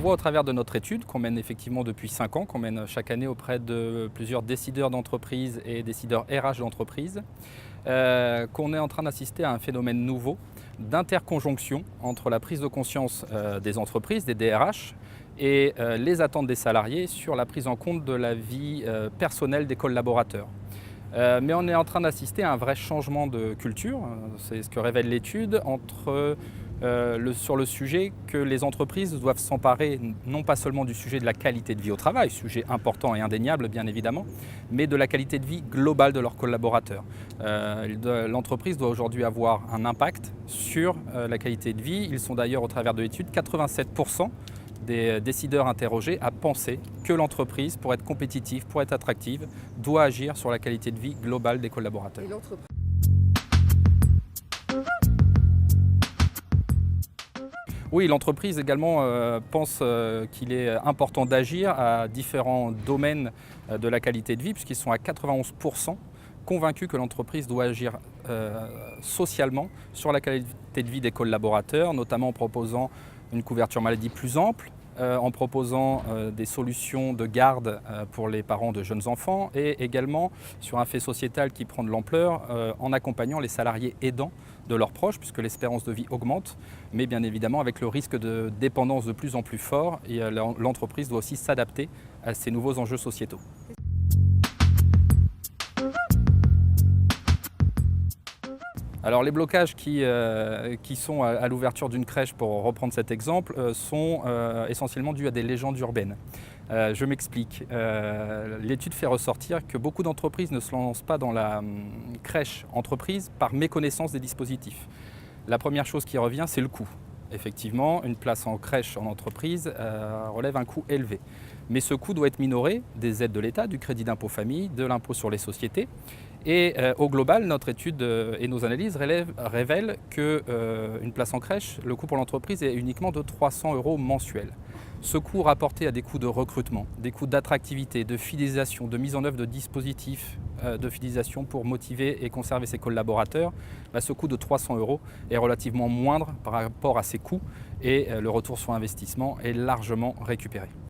voit au travers de notre étude qu'on mène effectivement depuis 5 ans, qu'on mène chaque année auprès de plusieurs décideurs d'entreprise et décideurs RH d'entreprise, qu'on est en train d'assister à un phénomène nouveau d'interconjonction entre la prise de conscience des entreprises, des DRH, et les attentes des salariés sur la prise en compte de la vie personnelle des collaborateurs. Mais on est en train d'assister à un vrai changement de culture, c'est ce que révèle l'étude, sur le sujet que les entreprises doivent s'emparer non pas seulement du sujet de la qualité de vie au travail, sujet important et indéniable bien évidemment, mais de la qualité de vie globale de leurs collaborateurs. L'entreprise doit aujourd'hui avoir un impact sur la qualité de vie. Ils sont d'ailleurs au travers de l'étude 87% des décideurs interrogés à penser que l'entreprise, pour être compétitive, pour être attractive, doit agir sur la qualité de vie globale des collaborateurs. Oui, l'entreprise également pense qu'il est important d'agir à différents domaines de la qualité de vie, puisqu'ils sont à 91% convaincus que l'entreprise doit agir socialement sur la qualité de vie des collaborateurs, notamment en proposant une couverture maladie plus ample, en proposant des solutions de garde pour les parents de jeunes enfants et également sur un fait sociétal qui prend de l'ampleur en accompagnant les salariés aidants de leurs proches puisque l'espérance de vie augmente, mais bien évidemment avec le risque de dépendance de plus en plus fort et l'entreprise doit aussi s'adapter à ces nouveaux enjeux sociétaux. Alors les blocages qui sont à l'ouverture d'une crèche, pour reprendre cet exemple, sont essentiellement dus à des légendes urbaines. Je m'explique. L'étude fait ressortir que beaucoup d'entreprises ne se lancent pas dans la crèche entreprise par méconnaissance des dispositifs. La première chose qui revient, c'est le coût. Effectivement, une place en crèche en entreprise relève un coût élevé. Mais ce coût doit être minoré des aides de l'État, du crédit d'impôt famille, de l'impôt sur les sociétés. Et au global, notre étude et nos analyses révèlent qu'une place en crèche, le coût pour l'entreprise est uniquement de 300 € mensuels. Ce coût rapporté à des coûts de recrutement, des coûts d'attractivité, de fidélisation, de mise en œuvre de dispositifs de fidélisation pour motiver et conserver ses collaborateurs, ce coût de 300 € est relativement moindre par rapport à ces coûts et le retour sur investissement est largement récupéré.